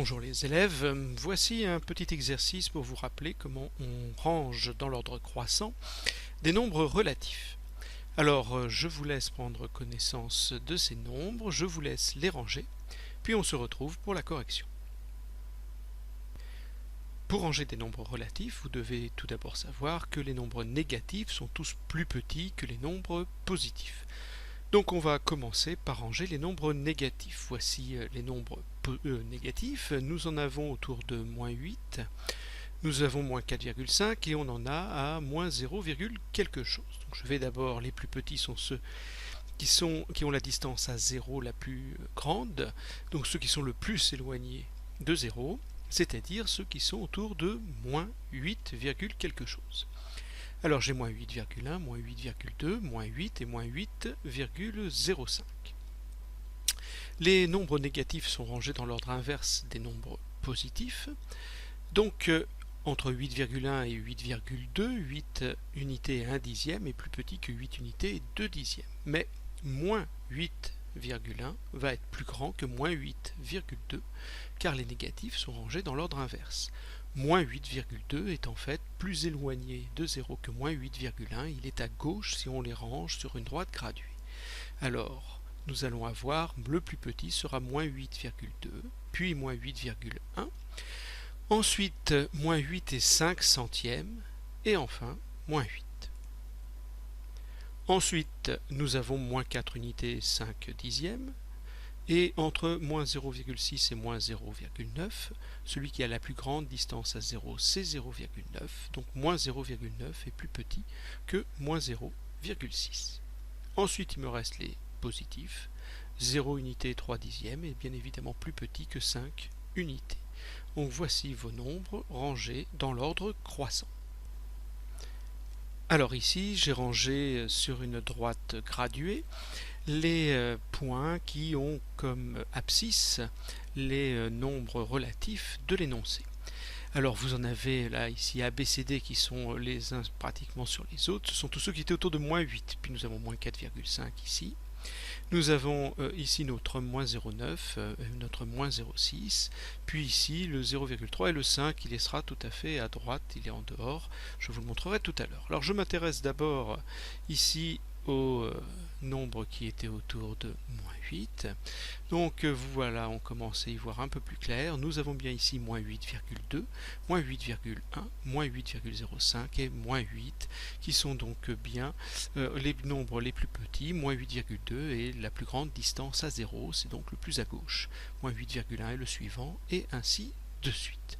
Bonjour les élèves, voici un petit exercice pour vous rappeler comment on range dans l'ordre croissant des nombres relatifs. Alors je vous laisse prendre connaissance de ces nombres, je vous laisse les ranger, puis on se retrouve pour la correction. Pour ranger des nombres relatifs, vous devez tout d'abord savoir que les nombres négatifs sont tous plus petits que les nombres positifs. Donc on va commencer par ranger les nombres négatifs. Voici les nombres négatifs. Nous en avons autour de moins 8. Nous avons moins 4,5 et on en a à moins 0, quelque chose. Donc je vais d'abord, les plus petits sont ceux qui ont la distance à 0 la plus grande, donc ceux qui sont le plus éloignés de 0, c'est-à-dire ceux qui sont autour de moins 8, quelque chose. Alors j'ai moins 8,1, moins 8,2, moins 8 et moins 8,05. Les nombres négatifs sont rangés dans l'ordre inverse des nombres positifs. Donc entre 8,1 et 8,2, 8 unités et 1 dixième est plus petit que 8 unités et 2 dixièmes. Mais moins 8,1 va être plus grand que moins 8,2 car les négatifs sont rangés dans l'ordre inverse. Moins 8,2 est en fait plus éloigné de 0 que moins 8,1. Il est à gauche si on les range sur une droite graduée. Alors, nous allons avoir, le plus petit sera moins 8,2, puis moins 8,1. Ensuite, moins 8 et 5 centièmes, et enfin, moins 8. Ensuite, nous avons moins 4 unités et 5 dixièmes. Et entre moins 0,6 et moins 0,9, celui qui a la plus grande distance à 0, c'est 0,9. Donc moins 0,9 est plus petit que moins 0,6. Ensuite, il me reste les positifs. 0 unité et 3 dixièmes est bien évidemment plus petit que 5 unités. Donc voici vos nombres rangés dans l'ordre croissant. Alors ici, j'ai rangé sur une droite graduée les points qui ont comme abscisse les nombres relatifs de l'énoncé. Alors vous en avez là ici A, B, C, D qui sont les uns pratiquement sur les autres. Ce sont tous ceux qui étaient autour de moins 8. Puis nous avons moins 4,5 ici. Nous avons ici notre moins 0,9, notre moins 0,6, puis ici le 0,3 et le 5, il sera tout à fait à droite, il est en dehors, je vous le montrerai tout à l'heure. Alors je m'intéresse d'abord ici au nombre qui était autour de moins 8. Donc voilà, on commence à y voir un peu plus clair. Nous avons bien ici moins 8,2, moins 8,1, moins 8,05 et moins 8 qui sont donc bien les nombres les plus petits. Moins 8,2 est la plus grande distance à 0, c'est donc le plus à gauche. Moins 8,1 est le suivant et ainsi de suite.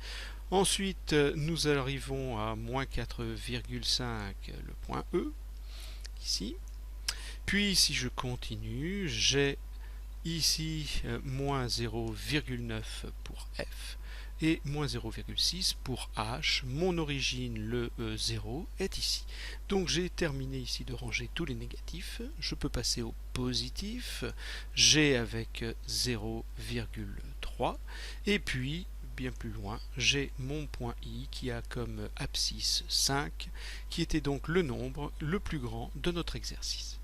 Ensuite, nous arrivons à moins 4,5, le point E, ici. Puis si je continue, j'ai ici moins 0,9 pour F et moins 0,6 pour H. Mon origine, le 0, est ici. Donc j'ai terminé ici de ranger tous les négatifs. Je peux passer au positif. G avec 0,3 et puis bien plus loin, j'ai mon point I qui a comme abscisse 5, qui était donc le nombre le plus grand de notre exercice.